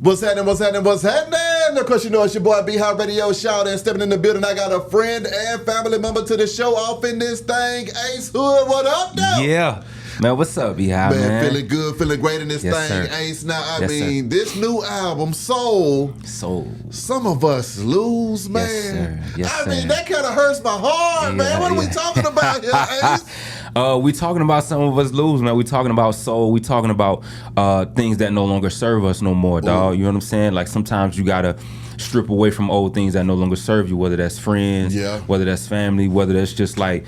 What's happening? Of course, you know it's your boy B Hot Radio Shout and stepping in the building. I got a friend and family member to the show off in this thing. S.O.U.L. What up, though? Yeah. Man, what's up, B Hot, man? Feeling good, feeling great in this thing, sir. Ace. Now, Yes, mean, this new album, S.O.U.L, some of us lose, man. Yes, sir. Yes, I mean, sir. that kind of hurts my heart, man. What are we talking about here, Ace? We talking about some of us lose, man. We talking about soul. We talking about things that no longer serve us no more, dog. You know what I'm saying? Like sometimes you gotta strip away from old things that no longer serve you, whether that's friends, whether that's family, whether that's just like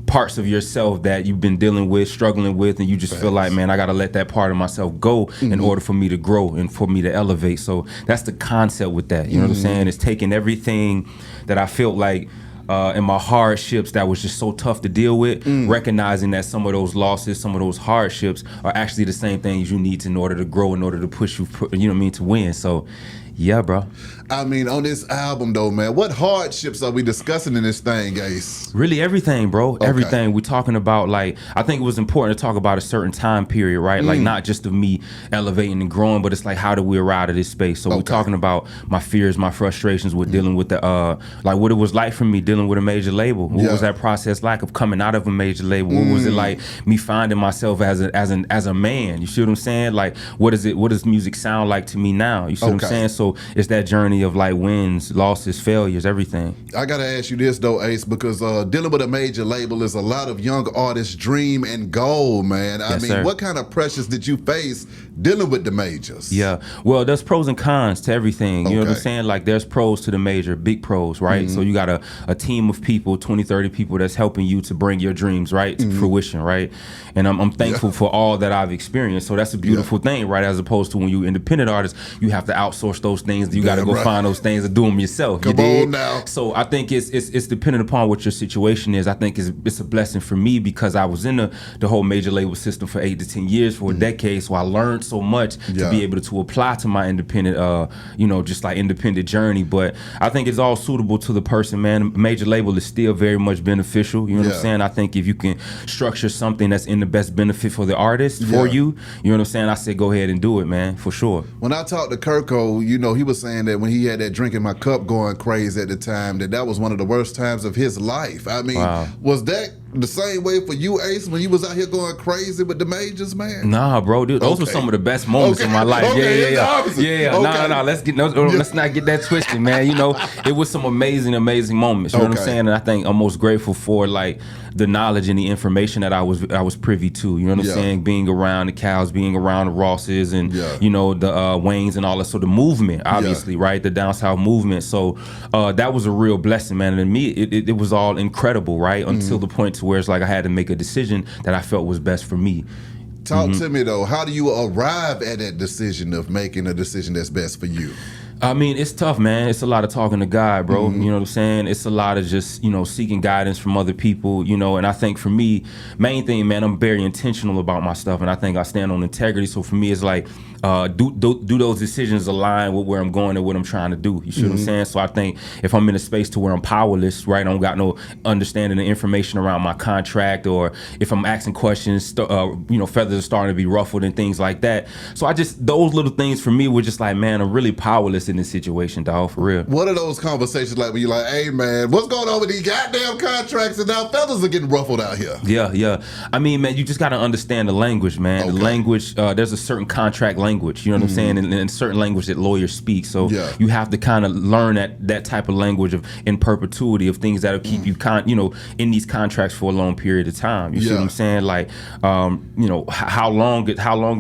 parts of yourself that you've been dealing with, struggling with, and you just feel like, man, I gotta let that part of myself go in order for me to grow and for me to elevate. So that's the concept with that. You know what I'm saying? It's taking everything that I felt like in my hardships that was just so tough to deal with, recognizing that some of those losses, some of those hardships are actually the same things you need in order to grow, in order to push you, you know what I mean, to win. So yeah, bro. I mean, on this album, though, man, what hardships are we discussing in this thing, Ace? Really everything, bro. Okay. Everything. We're talking about, like, I think it was important to talk about a certain time period, right? Like, not just of me elevating and growing, but it's like, how do we arrive to this space? So we're talking about my fears, my frustrations with dealing with the, like, what it was like for me dealing with a major label. What was that process like of coming out of a major label? What was it like me finding myself as a man? You see what I'm saying? Like, what does music sound like to me now? You see what I'm saying? So it's that journey of like wins, losses, failures, everything. I gotta ask you this though, Ace, because dealing with a major label is a lot of young artists' dream and goal, man. I mean, what kind of pressures did you face dealing with the majors? Yeah, well, there's pros and cons to everything. You know what I'm saying? Like there's pros to the major, big pros, right? So you got a team of people, 20, 30 people that's helping you to bring your dreams, right, to fruition, right? And I'm thankful for all that I've experienced. So that's a beautiful thing, right? As opposed to when you're independent artist, you have to outsource those things. You got to go find those things and do them yourself. Come on now. So I think it's dependent upon what your situation is. I think it's a blessing for me because I was in the whole major label system for 8 to 10 years, for a decade. So I learned so much to be able to apply to my independent, just like independent journey. But I think it's all suitable to the person, man. Major label is still very much beneficial. You know what I'm saying? I think if you can structure something that's in the best benefit for the artist, for you know what I'm saying? I say go ahead and do it, man, for sure. When I talked to Kirko, he was saying that when he had that drink in my cup going crazy at the time, that was one of the worst times of his life. I mean, was that the same way for you, Ace, when you was out here going crazy with the majors, man? Nah, bro, dude, those were some of the best moments in my life. No, let's not get that twisted, man. It was some amazing moments. You know what I'm saying? And I think I'm most grateful for like the knowledge and the information that I was privy to. You know what I'm saying? Being around the Cows, being around the Rosses, and the Waynes and all that. So the movement, obviously, right? The down south movement. So that was a real blessing, man. And to me, it was all incredible, right? Until the point to where it's like I had to make a decision that I felt was best for me. Talk to me though. How do you arrive at that decision of making a decision that's best for you? I mean, it's tough, man. It's a lot of talking to God, bro. You know what I'm saying? It's a lot of just, seeking guidance from other people, and I think for me, main thing, man, I'm very intentional about my stuff, and I think I stand on integrity. So for me, it's like, do those decisions align with where I'm going and what I'm trying to do? You see what I'm saying? So I think if I'm in a space to where I'm powerless, right, I don't got no understanding the information around my contract, or if I'm asking questions, feathers are starting to be ruffled and things like that. So those little things for me were just like, man, I'm really powerless in this situation, dog, for real. What are those conversations like when you're like, hey, man, what's going on with these goddamn contracts and now feathers are getting ruffled out here? Yeah. I mean, man, you just got to understand the language, man. The language, there's a certain contract language, you know what I'm saying, and certain language that lawyers speak. So you have to kind of learn that type of language in perpetuity of things that'll keep you in these contracts for a long period of time. You see what I'm saying? Like, how long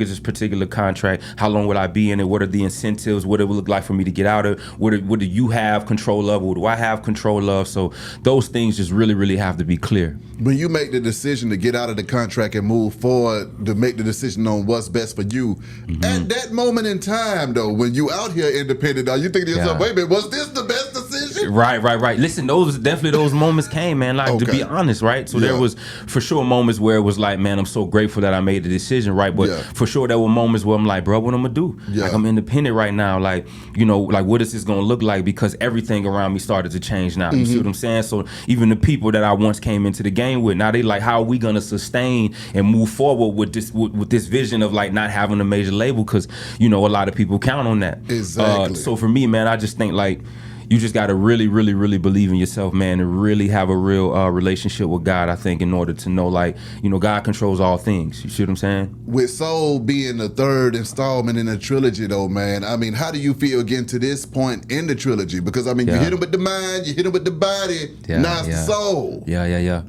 is this particular contract? How long will I be in it? What are the incentives? What it will look like for me to get out of? What do you have control of? What do I have control of? So those things just really, really have to be clear. When you make the decision to get out of the contract and move forward, to make the decision on what's best for you, at that moment in time, though, when you out here independent, are you thinking to yourself, wait a minute, was this the best decision? Right. Listen, those moments came, man. Like to be honest, right? So there was for sure moments where it was like, man, I'm so grateful that I made the decision, right? But for sure there were moments where I'm like, bro, what I'm gonna do? Like I'm independent right now. Like, you know, like what is this gonna look like? Because everything around me started to change now. You see what I'm saying? So even the people that I once came into the game with, now they like, how are we gonna sustain and move forward with this vision of like not having a major label? Because, you know, a lot of people count on that. Exactly. So for me, man, I just think like you just got to really, really, really believe in yourself, man, and really have a real relationship with God, I think, in order to know, like, you know, God controls all things. You see what I'm saying? With S.O.U.L being the third installment in the trilogy, though, man, I mean, how do you feel getting to this point in the trilogy? Because, I mean, you hit him with the mind, you hit him with the body, now it's the soul. Yeah.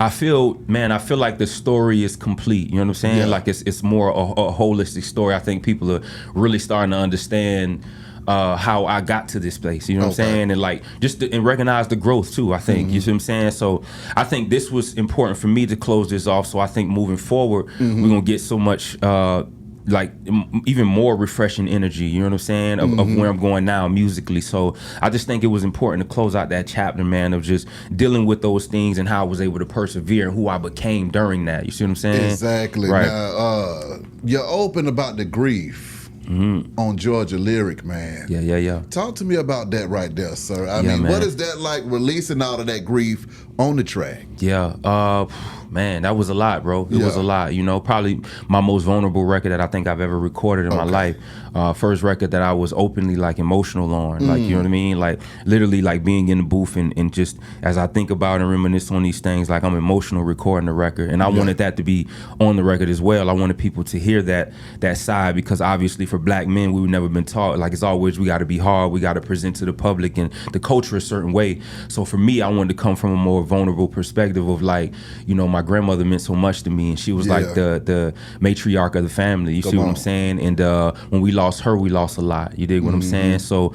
I feel like the story is complete. You know what I'm saying? Like it's more a holistic story. I think people are really starting to understand how I got to this place, you know what I'm saying? And like and recognize the growth too, I think. You see what I'm saying? So I think this was important for me to close this off. So I think moving forward, we're gonna get so much like even more refreshing energy, you know what I'm saying, of where I'm going now musically. So I just think it was important to close out that chapter, man, of just dealing with those things and how I was able to persevere and who I became during that. You see what I'm saying? Exactly. Right. Now, you're open about the grief on Georgia Lyric, man. Yeah. Talk to me about that right there, sir. I mean, man. what is that like, releasing all of that grief on the track? Man, that was a lot, bro. It was a lot. You know, probably my most vulnerable record that I think I've ever recorded in my life. First record that I was openly like emotional on. Like, you know what I mean? Like literally like being in the booth and just as I think about and reminisce on these things, like I'm emotional recording the record. And I wanted that to be on the record as well. I wanted people to hear that side, because obviously for black men, we've never been taught. Like it's always, we got to be hard, we got to present to the public and the culture a certain way. So for me, I wanted to come from a more vulnerable perspective of like, you know, my grandmother meant so much to me, and she was like the matriarch of the family. You see what I'm saying? And when we lost her, we lost a lot. You dig what I'm saying? So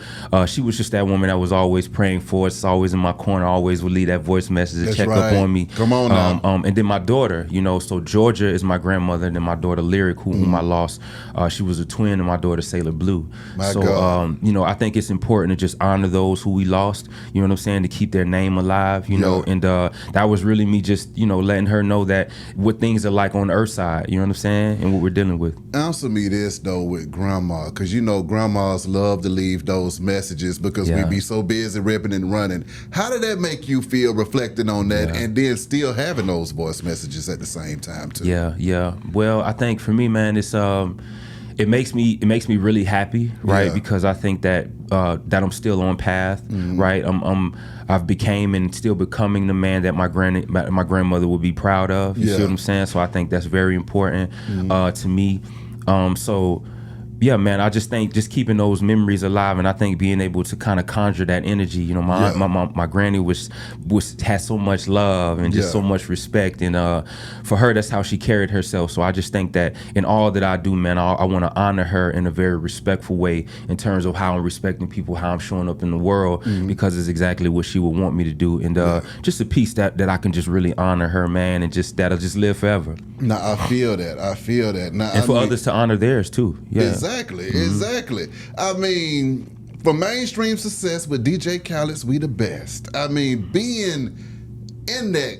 she was just that woman that was always praying for us, always in my corner, always would leave that voice message to check up on me. Come on now. And then my daughter, you know, so Georgia is my grandmother, and then my daughter Lyric, whom I lost. She was a twin, and my daughter Sailor Blue. You know, I think it's important to just honor those who we lost. You know what I'm saying? To keep their name alive. You know, and that was really me just, you know, letting her know that what things are like on the earth side, you know what I'm saying, and what we're dealing with. Answer me this though with grandma, because you know grandmas love to leave those messages because we be so busy ripping and running. How did that make you feel reflecting on that and then still having those voice messages at the same time too? Yeah. Well, I think for me, man, it's it makes me really happy, right? Because I think that that I'm still on path, right? I've became and still becoming the man that my grandmother would be proud of. You see what I'm saying? So I think that's very important to me. So yeah, man, I just think just keeping those memories alive, and I think being able to kind of conjure that energy. You know, my granny had so much love and just so much respect, and for her, that's how she carried herself. So I just think that in all that I do, man, I want to honor her in a very respectful way in terms of how I'm respecting people, how I'm showing up in the world, because it's exactly what she would want me to do, and just a piece that I can just really honor her, man, and just that'll just live forever. Now I feel that. Now, and for others to honor theirs too. Exactly. I mean, for mainstream success with DJ Khaled's We the Best, I mean, being in that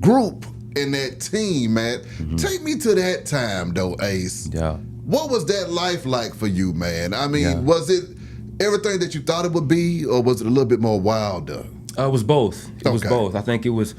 group, in that team, man, take me to that time though, Ace. Yeah. What was that life like for you, man? I mean, was it everything that you thought it would be, or was it a little bit more wilder? It was both. It was both. I think it was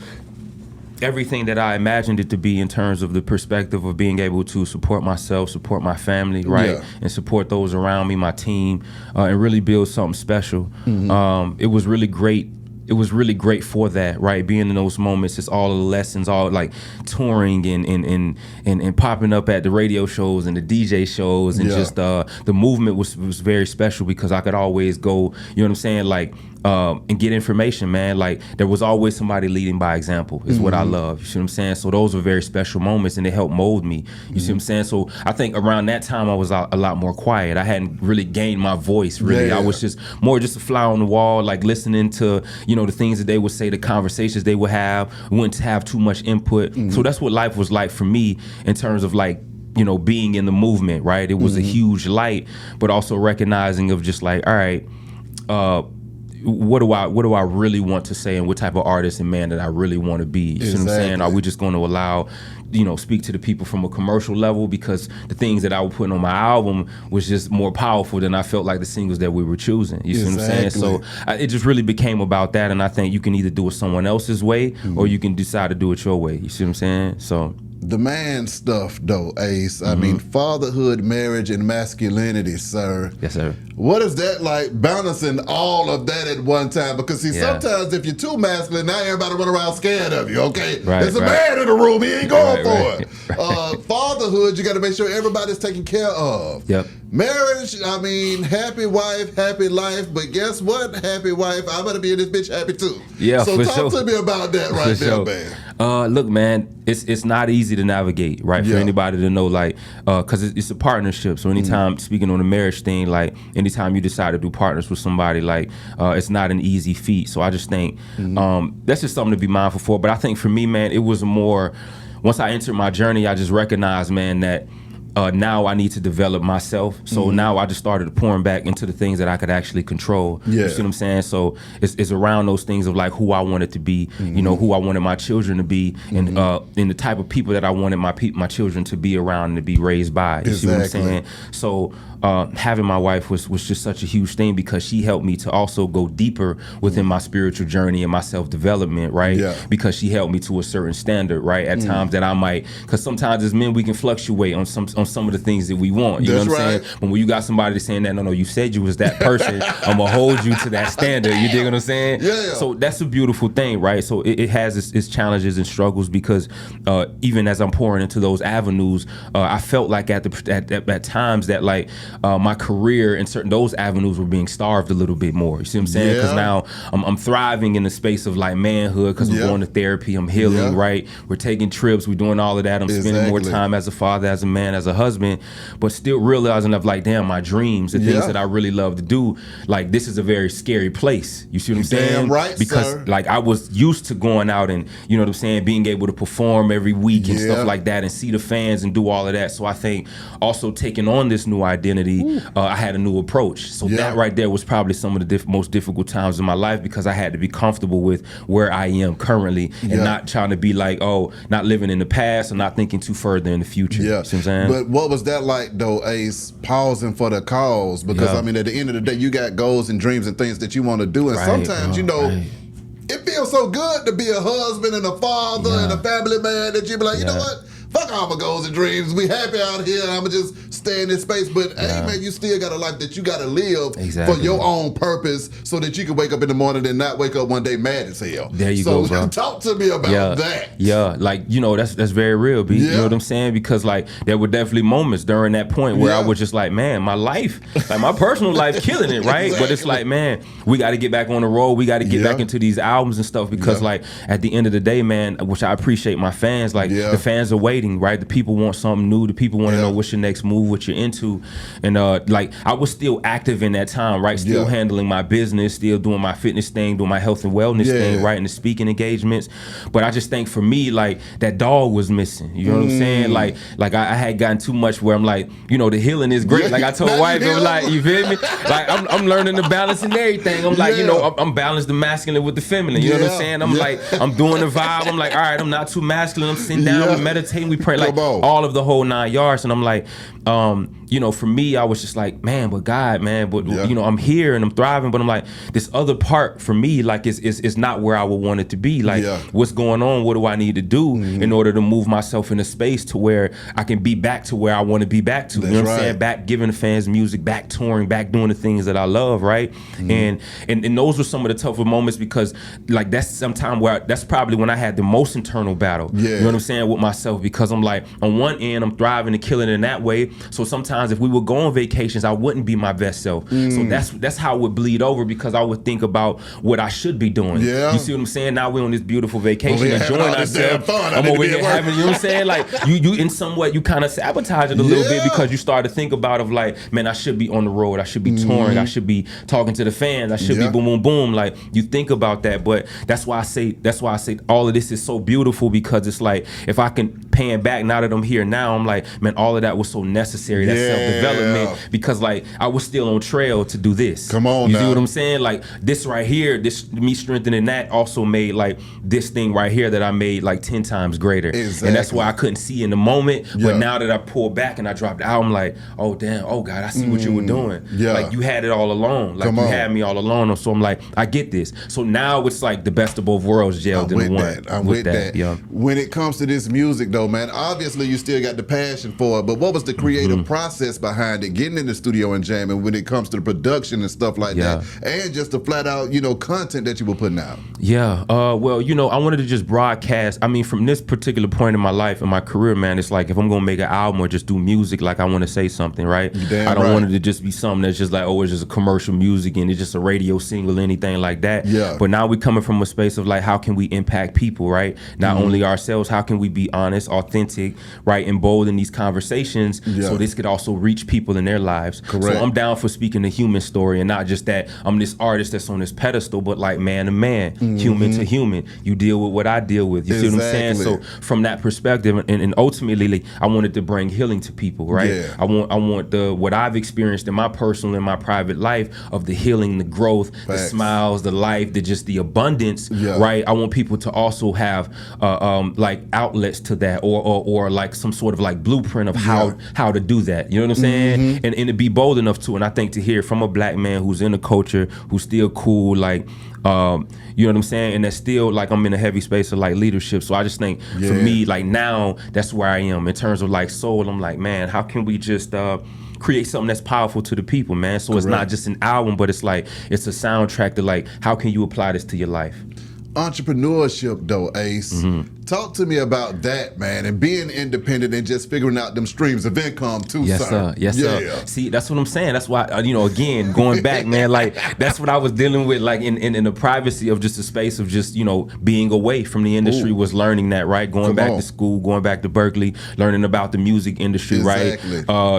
everything that I imagined it to be in terms of the perspective of being able to support myself, support my family, right? And support those around me, my team, and really build something special. It was really great. It was really great for that, right? Being in those moments, it's all the lessons, all like touring and popping up at the radio shows and the DJ shows, and just the movement was very special because I could always go, you know what I'm saying, like and get information, man. Like there was always somebody leading by example is what I love. You see what I'm saying? So those were very special moments, and they helped mold me. You see what I'm saying? So I think around that time I was a lot more quiet. I hadn't really gained my voice really. I was just a fly on the wall, like listening to, you know, the things that they would say, the conversations they would have. Wouldn't have too much input. So that's what life was like for me in terms of like, you know, being in the movement, right? It was a huge light, but also recognizing of just like, all right, what do I really want to say, and what type of artist and man that I really want to be? You see what I'm saying? Are we just going to allow, speak to the people from a commercial level, because the things that I was putting on my album was just more powerful than I felt like the singles that we were choosing. You see what I'm saying? So it just really became about that, and I think you can either do it someone else's way or you can decide to do it your way. You see what I'm saying? So the man stuff, though, Ace. I mean, fatherhood, marriage, and masculinity, sir. Yes, sir. What is that like, balancing all of that at one time? Because, see, sometimes if you're too masculine, now everybody run around scared of you, okay? There's a man in the room. He ain't going for it. Fatherhood, you got to make sure everybody's taken care of. Yep. Marriage, I mean, happy wife, happy life. But guess what? Happy wife, I better be in this bitch happy, too. Yeah, so for talk to me about that right there, man. Look, man, it's not easy to navigate, right? For anybody to know, like, because it's a partnership. So anytime, speaking on the marriage thing, like, anytime you decide to do partners with somebody, like, it's not an easy feat. So I just think that's just something to be mindful for. But I think for me, man, it was more, once I entered my journey, I just recognized, man, that now I need to develop myself. So now I just started pouring back into the things that I could actually control. You see what I'm saying? So it's around those things of like who I wanted to be, who I wanted my children to be, and the type of people that I wanted my children to be around and to be raised by. You see what I'm saying? So having my wife was just such a huge thing, because she helped me to also go deeper within my spiritual journey and my self-development, right? Because she held me to a certain standard, right? At times that I might, because sometimes as men we can fluctuate on some of the things that we want. You know what I'm saying? But when you got somebody saying that, no, you said you was that person, I'm gonna hold you to that standard. You dig what I'm saying? So that's a beautiful thing, right? So it has its challenges and struggles, because even as I'm pouring into those avenues, I felt like at times that like my career in those avenues were being starved a little bit more. You see what I'm saying? Because now I'm thriving in the space of like manhood, because I'm going to therapy, I'm healing, right? We're taking trips, we're doing all of that. I'm spending more time as a father, as a man, as a husband, but still realizing of like, damn, my dreams, the things that I really love to do, like this is a very scary place. You see what I'm saying? Damn right, because like I was used to going out and, you know what I'm saying, being able to perform every week and stuff like that, and see the fans and do all of that. So I think also taking on this new identity, I had a new approach. So that right there was probably some of the most difficult times in my life, because I had to be comfortable with where I am currently and not trying to be like, not living in the past or not thinking too further in the future. You see what I'm saying? But what was that like though, Ace, pausing for the cause? Because I mean, at the end of the day, you got goals and dreams and things that you want to do, and sometimes it feels so good to be a husband and a father and a family man that you be like, you know what? Fuck all my goals and dreams. We happy out here. I'ma just stay in this space. But hey, man, you still got a life that you got to live for your own purpose, so that you can wake up in the morning and not wake up one day mad as hell. There you go, bro. Talk to me about that. Yeah, like, that's very real, B. You know what I'm saying? Because like there were definitely moments during that point where I was just like, man, my life, like my personal life, killing it, right? But it's like, man, we got to get back on the road. We got to get back into these albums and stuff, because like at the end of the day, man, which I appreciate my fans, like the fans are waiting. Right, the people want something new. The people want to know what's your next move, what you're into, and like I was still active in that time, right? Still handling my business, still doing my fitness thing, doing my health and wellness thing, right? And the speaking engagements. But I just think for me, like that dog was missing. You know what I'm saying? Like I had gotten too much where I'm like, the healing is great. Like I told wife, I'm like, you feel me? Like I'm learning to balance and everything. I'm like, I'm balanced the masculine with the feminine. You know what I'm saying? I'm like, I'm doing the vibe. I'm like, all right, I'm not too masculine. I'm sitting down, we meditating, we pray, like all of the whole 9 yards. And I'm like, for me, I was just like, man, but God, man, but I'm here and I'm thriving, but I'm like, this other part for me, like, is not where I would want it to be. Like, what's going on? What do I need to do in order to move myself in a space to where I can be back to where I want to be back to? You know what I'm saying? Back giving the fans music, back touring, back doing the things that I love, right? And those were some of the tougher moments, because like that's sometime where that's probably when I had the most internal battle. You know what I'm saying, with myself, because I'm like, on one end, I'm thriving and killing in that way. So sometimes if we would go on vacations, I wouldn't be my best self. So that's how it would bleed over, because I would think about what I should be doing. You see what I'm saying? Now we're on this beautiful vacation, enjoying ourselves. I'm over here having, you know what I'm saying? Like you in some way, you kind of sabotage it a little bit, because you start to think about of like, man, I should be on the road. I should be touring. I should be talking to the fans. I should be boom, boom, boom. Like you think about that, but that's why I say all of this is so beautiful, because it's like, if I can paying back now that I'm here now, I'm like, man, all of that was so necessary, that self-development, because like I was still on trail to do this. Come on, you now. see what I'm saying? Like this right here, this me strengthening that also made like this thing right here that I made like 10 times greater. Exactly. And that's why I couldn't see in the moment. But now that I pulled back and I dropped out, I'm like, oh damn, oh God, I see what you were doing. Like you had it all along. Like you had me all along. So I'm like, I get this. So now it's like the best of both worlds gelled into one. I'm with that. Yeah. When it comes to this music though, man, obviously you still got the passion for it, but what was the creative process behind it, getting in the studio and jamming when it comes to the production and stuff like that, and just the flat out, you know, content that you were putting out? Yeah, well, you know, I wanted to just broadcast. I mean, from this particular point in my life and my career, man, it's like if I'm gonna make an album or just do music, like I want to say something, right? I don't want it to just be something that's just like, oh, it's just a commercial music and it's just a radio single, anything like that. Yeah. But now we're coming from a space of like, how can we impact people, right? Not only ourselves, how can we be honest, authentic, right, and bold in these conversations, so this could also reach people in their lives. Correct. So I'm down for speaking the human story and not just that I'm this artist that's on this pedestal, but like man to man, human to human. You deal with what I deal with. You see what I'm saying? So from that perspective, and ultimately, I wanted to bring healing to people, right? Yeah. I want the what I've experienced in my personal and my private life of the healing, the growth, the smiles, the life, the abundance, right? I want people to also have like outlets to that, or like some sort of like blueprint of how to do that. You know what I'm saying? And to be bold enough to, and I think to hear from a black man who's in the culture, who's still cool, like you know what I'm saying, and that's still like I'm in a heavy space of like leadership. So I just think for me, like now that's where I am in terms of like soul. I'm like, man, how can we just create something that's powerful to the people, man? So it's not just an album, but it's like it's a soundtrack to like, how can you apply this to your life? Entrepreneurship though, Ace. Talk to me about that, man, and being independent and just figuring out them streams of income too, yes, sir. Yes, sir. See, that's what I'm saying. That's why, you know, again, going back, man, like that's what I was dealing with, like in the privacy of just a space of just, you know, being away from the industry, was learning that, right? Going back to school, going back to Berkeley, learning about the music industry, right?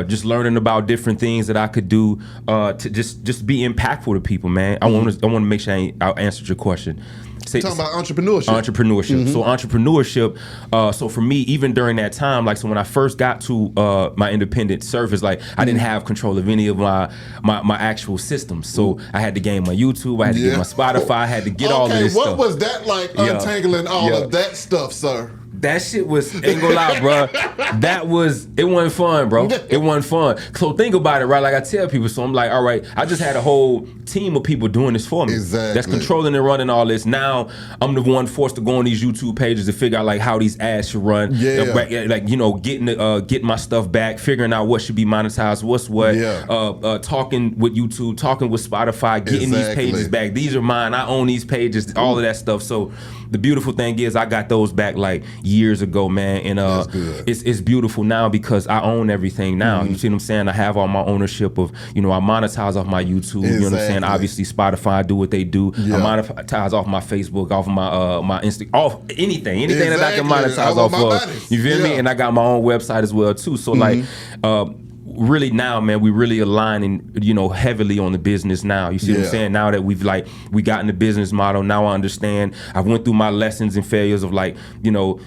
Just learning about different things that I could do to just be impactful to people, man. I want to make sure I answered your question. Talking about entrepreneurship. So entrepreneurship. So for me, even during that time, like so when I first got to my independent service, like I didn't have control of any of my actual systems. So I had to gain my YouTube, I had to get my Spotify, I had to get all of this stuff. What was that like, untangling all of that stuff, sir? That shit was, ain't gonna lie, bro. It wasn't fun, bro. It wasn't fun. So think about it, right? Like I tell people, so I'm like, all right, I just had a whole team of people doing this for me. That's controlling and running all this. Now I'm the one forced to go on these YouTube pages to figure out like how these ads should run. Like, you know, getting my stuff back, figuring out what should be monetized, what's what. Talking with YouTube, talking with Spotify, getting these pages back. These are mine. I own these pages, all of that stuff. So the beautiful thing is I got those back like years ago, man, and it's beautiful now because I own everything now. You see what I'm saying? I have all my ownership of, you know, I monetize off my YouTube. You know what I'm saying? Obviously Spotify do what they do. I monetize off my Facebook, off of my Insta, off anything that I can monetize off of. You feel me? And I got my own website as well too. So like really now, man, we really aligning, you know, heavily on the business now. You see what I'm saying? Now that we gotten the business model, now I understand. I went through my lessons and failures of like, you know,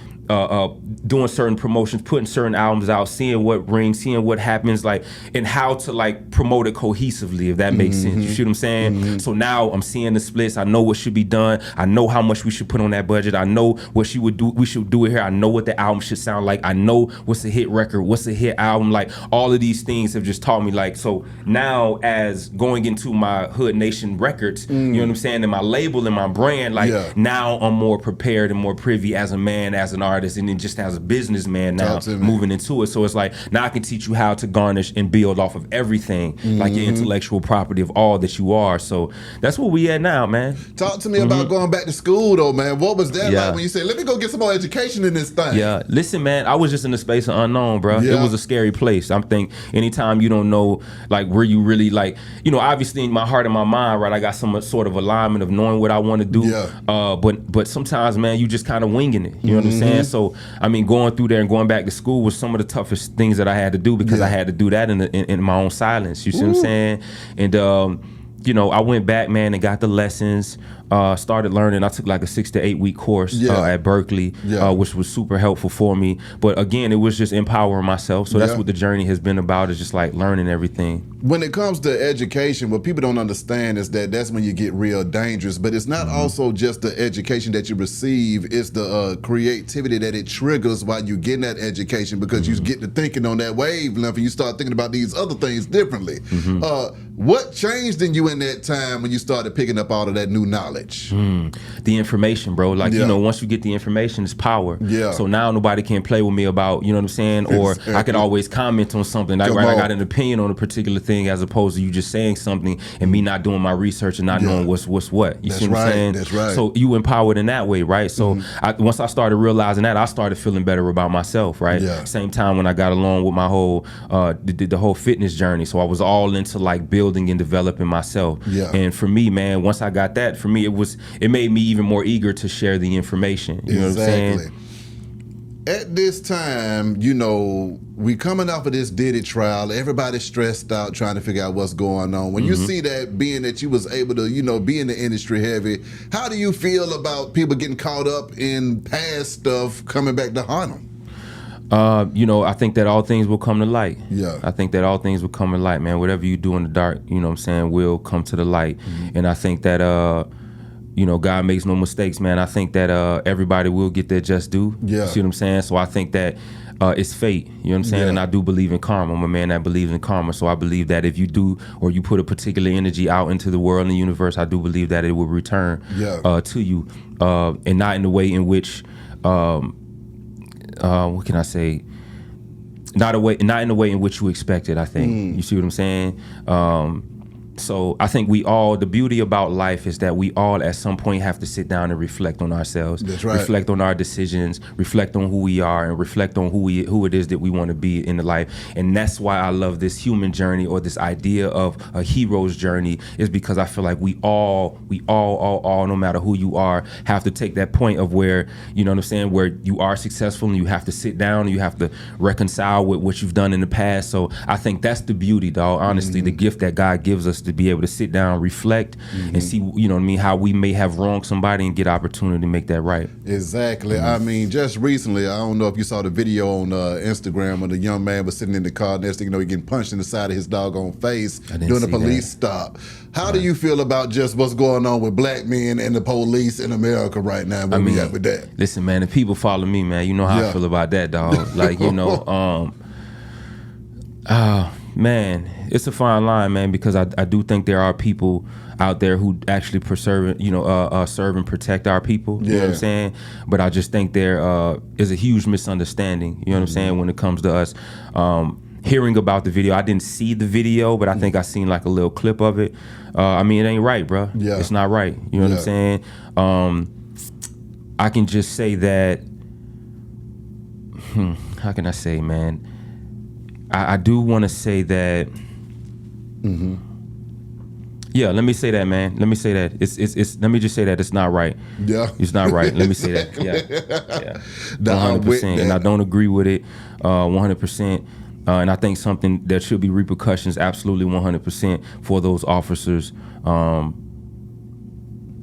doing certain promotions, putting certain albums out, seeing what rings, seeing what happens, like, and how to like promote it cohesively, if that makes sense. You see what I'm saying? So now I'm seeing the splits. I know what should be done. I know how much we should put on that budget. I know what we should do it here. I know what the album should sound like. I know what's a hit record, what's a hit album. Like all of these things have just taught me, like, so now as going into my Hood Nation Records, you know what I'm saying, and my label and my brand, like now I'm more prepared and more privy as a man, as an artist, and then just as a businessman now moving into it. So it's like now I can teach you how to garnish and build off of everything, like your intellectual property of all that you are. So that's where we at now, man. Talk to me about going back to school though, man. What was that like when you said, let me go get some more education in this thing? Listen, man, I was just in the space of unknown, bro. It was a scary place. I'm thinking anytime you don't know like where you really, like, you know, obviously in my heart and my mind, right, I got some sort of alignment of knowing what I want to do. But sometimes, man, you just kind of winging it. You know what I'm saying? So I mean, going through there and going back to school was some of the toughest things that I had to do because I had to do that in my own silence. You see what I'm saying? And you know, I went back, man, and got the lessons. started learning. I took like a 6 to 8 week course at Berkeley, which was super helpful for me. But again, it was just empowering myself. So that's what the journey has been about, is just like learning everything. When it comes to education, what people don't understand is that that's when you get real dangerous. But it's not also just the education that you receive, it's the creativity that it triggers while you're getting that education, because you get to thinking on that wavelength and you start thinking about these other things differently. What changed in you in that time when you started picking up all of that new knowledge? The information, bro. Like, you know, once you get the information, it's power. So now nobody can play with me about, you know what I'm saying? Or I can always comment on something. Like, I got an opinion on a particular thing, as opposed to you just saying something and me not doing my research and not knowing what's what. You see what I'm saying? That's right. So you empowered in that way, right? So once I started realizing that, I started feeling better about myself, right? Same time when I got along with my whole, the whole fitness journey. So I was all into like building and developing myself. And for me, man, once I got that, for me, it made me even more eager to share the information. You know what I'm saying? At this time, you know, we coming off of this Diddy trial. Everybody's stressed out trying to figure out what's going on. When you see that, being that you was able to, you know, be in the industry heavy, how do you feel about people getting caught up in past stuff coming back to haunt them? You know, I think that all things will come to light. I think that all things will come to light, man. Whatever you do in the dark, you know what I'm saying, will come to the light. And I think that, you know, God makes no mistakes, man. I think that everybody will get their just due. You see what I'm saying? So I think that it's fate, you know what I'm saying? And I do believe in karma. I'm a man that believes in karma. So I believe that if you do, or you put a particular energy out into the world and the universe, I do believe that it will return to you. And not in the way in which, what can I say? Not in the way in which you expect it, I think. You see what I'm saying? So I think the beauty about life is that we all at some point have to sit down and reflect on ourselves, reflect on our decisions, reflect on who we are, and reflect on who it is that we want to be in the life. And that's why I love this human journey, or this idea of a hero's journey, is because I feel like we all, no matter who you are, have to take that point of where, you know what I'm saying, where you are successful and you have to sit down and you have to reconcile with what you've done in the past. So I think that's the beauty, dog. Honestly, the gift that God gives us, to be able to sit down, reflect, and see, you know what I mean, how we may have wronged somebody and get opportunity to make that right. Exactly. I mean, just recently, I don't know if you saw the video on Instagram when the young man was sitting in the car, next thing you know, he getting punched in the side of his doggone face during a police stop. How do you feel about just what's going on with black men and the police in America right now? Where we at with that? Listen, man, if people follow me, man, you know how I feel about that, dog. Like, you know, man, it's a fine line, man, because I do think there are people out there who actually serve and protect our people. You know what I'm saying? But I just think there is a huge misunderstanding, you know what I'm saying, when it comes to us. Hearing about the video, I didn't see the video, but I think I seen like a little clip of it. I mean, it ain't right, bro. It's not right. You know what I'm saying? I can just say that, how can I say, man? I do want to say that. Yeah, let me say that, man. Let me say that. It's. Let me just say that it's not right. It's not right. Let me say that. Yeah. 100%. And I don't agree with it. 100%. And I think there should be repercussions, absolutely 100% for those officers.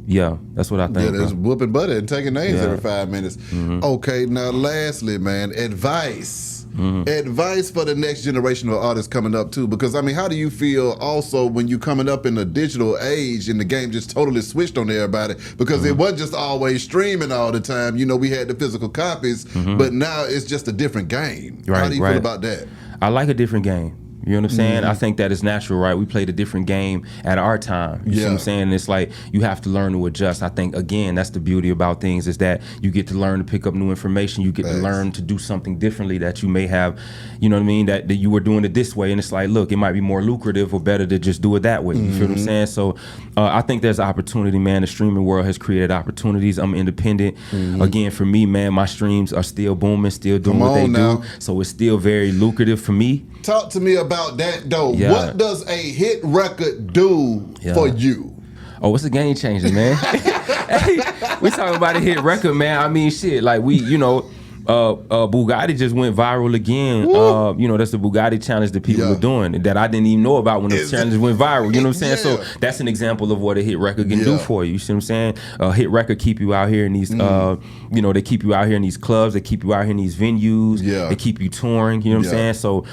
Yeah, that's what I think. Yeah, there's whooping butt and taking names every 5 minutes. Okay, now lastly, man, advice. Advice for the next generation of artists coming up too, because I mean, how do you feel also when you coming up in the digital age and the game just totally switched on everybody, because it wasn't just always streaming all the time, you know, we had the physical copies, but now it's just a different game. How do you feel about that? I like a different game. You know what I'm saying? I think that it's natural, right? We played a different game at our time. You see what I'm saying? It's like you have to learn to adjust. I think, again, that's the beauty about things, is that you get to learn to pick up new information. You get to learn to do something differently that you may have, you know what I mean, that you were doing it this way. And it's like, look, it might be more lucrative or better to just do it that way. You feel what I'm saying? So I think there's opportunity, man. The streaming world has created opportunities. I'm independent. Again, for me, man, my streams are still booming, still doing what they do. So it's still very lucrative for me. Talk to me about that, though. What does a hit record do for you? Oh, it's a game changer, man. Hey, we talking about a hit record, man. I mean, shit, like you know, Bugatti just went viral again. You know, that's the Bugatti challenge that people were doing that I didn't even know about when the challenge went viral. You know what I'm saying? So that's an example of what a hit record can do for you. You see what I'm saying? A hit record keep you out here in these, you know, they keep you out here in these clubs. They keep you out here in these venues. They keep you touring. You know what I'm saying? So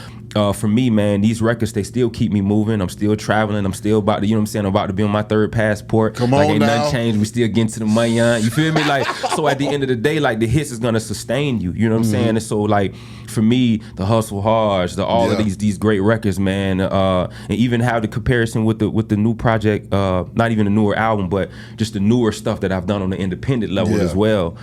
for me, man, these records, they still keep me moving. I'm still traveling. I'm still about to, you know what I'm saying? I'm about to be on my 3rd passport. Come on, like, ain't now. nothing changed. We still getting to the money. You feel me? Like, so at the end of the day, like, the hits is gonna sustain you. You know what I'm saying? And so, like, for me, the Hustle Hard, all of these great records, man, and even have the comparison with the new project, not even a newer album, but just the newer stuff that I've done on the independent level as well.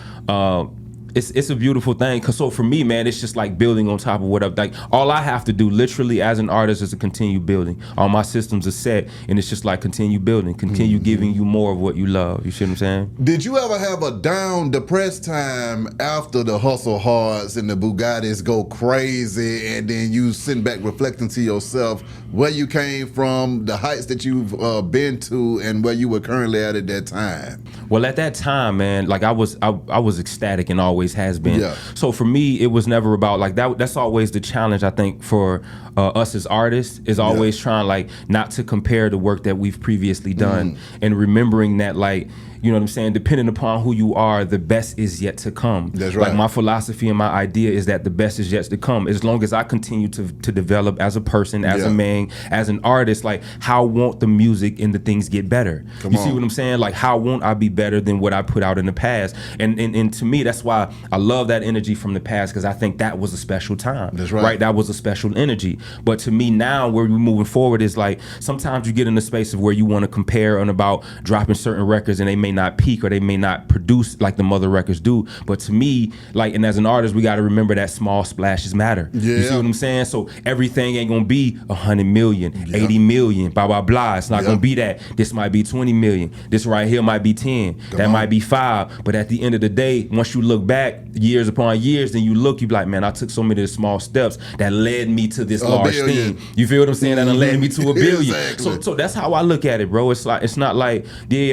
It's a beautiful thing. Cause so for me, man, it's just like building on top of what I've like. All I have to do, literally, as an artist, is to continue building. All my systems are set, and it's just like continue building, continue giving you more of what you love. You see what I'm saying? Did you ever have a down, depressed time after the Hustle Hards and the Bugattis go crazy, and then you sitting back reflecting to yourself where you came from, the heights that you've been to, and where you were currently at that time? Well, at that time, man, like I was ecstatic and always has been. So for me, it was never about like that. That's always the challenge, I think, for us as artists, is always trying like not to compare the work that we've previously done, and remembering that, like, you know what I'm saying, depending upon who you are, the best is yet to come. That's right. Like, my philosophy and my idea is that the best is yet to come. As long as I continue to develop as a person, as a man, as an artist, like, how won't the music and the things get better? You see what I'm saying? Like, how won't I be better than what I put out in the past? And to me, that's why I love that energy from the past, because I think that was a special time. That's right. That was a special energy. But to me now, where we're moving forward is like, sometimes you get in the space of where you want to compare and about dropping certain records, and they may not peak or they may not produce like the mother records do. But to me, like, and as an artist, we got to remember that small splashes matter. You see what I'm saying? So everything ain't gonna be 100 million, 80 million, blah blah blah. It's not gonna be that. This might be 20 million. This right here might be 10. That might be 5. But at the end of the day, once you look back years upon years, then you look, you be like, man, I took so many of the small steps that led me to this large thing. You feel what I'm saying? That led me to $1 billion. So that's how I look at it, bro. It's like, it's not like,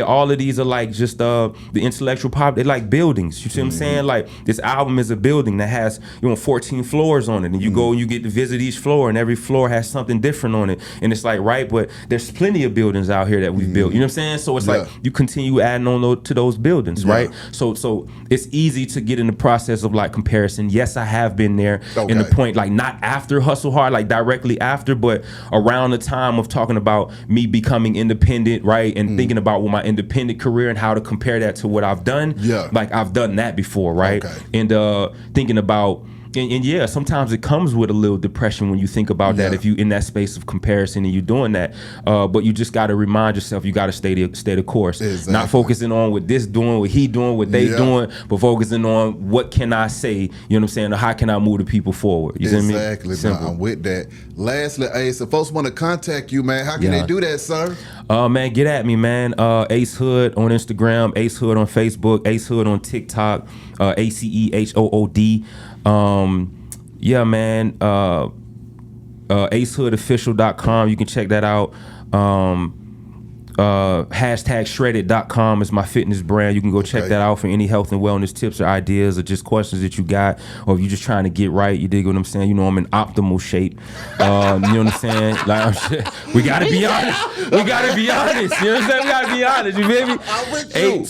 all of these are like just the intellectual pop. They're like buildings. You see what I'm saying? Like, this album is a building that has, 14 floors on it, and you go and you get to visit each floor, and every floor has something different on it. And it's like, right, but there's plenty of buildings out here that we've built. You know what I'm saying? So it's like you continue adding on to those buildings, right? So it's easy to get in the process of like comparison. Yes, I have been there in the point, like, not after Hustle Hard, like directly after, but around the time of talking about me becoming independent, right? And thinking about my independent career and how to compare that to what I've done. Like, I've done that before, right? And thinking about, and yeah, sometimes it comes with a little depression when you think about that, if you in that space of comparison and you're doing that. But you just got to remind yourself, you got to stay the course. Not focusing on what this doing, what he doing, what they doing, but focusing on what can I say, you know what I'm saying, or how can I move the people forward. You see what I mean? Exactly, man, I'm with that. Lastly, Ace, if folks want to contact you, man, how can they do that, sir? Man, get at me, man. Ace Hood on Instagram, Ace Hood on Facebook, Ace Hood on TikTok, ACEHOOD. Yeah, man. acehoodofficial.com. You can check that out. #shredded.com is my fitness brand. You can go check that out for any health and wellness tips or ideas or just questions that you got, or if you're just trying to get right. You dig what I'm saying? I'm in optimal shape. You know what I'm saying? Like, we gotta be honest. We gotta be honest. You know what I'm saying? We gotta be honest. You feel me? 8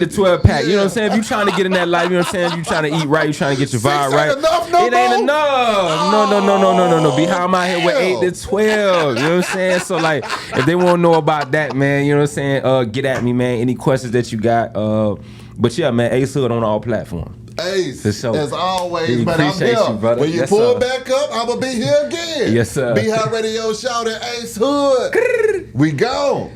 to 12 pack. You know what I'm saying? If you trying to get in that life, you know what I'm saying? If you trying to eat right, you trying to get your vibe right. It ain't enough. No. Behind I'm out here with 8 to 12. You know what I'm saying? So like, if they want to know about that, man, you know what I'm saying? Get at me, man. Any questions that you got. But yeah, man, Ace Hood on all platforms. Ace, as always, man, I'm here. You, brother. When you pull back up, I'm going to be here again. Yes, sir. Be High Radio Shout at Ace Hood. We gone.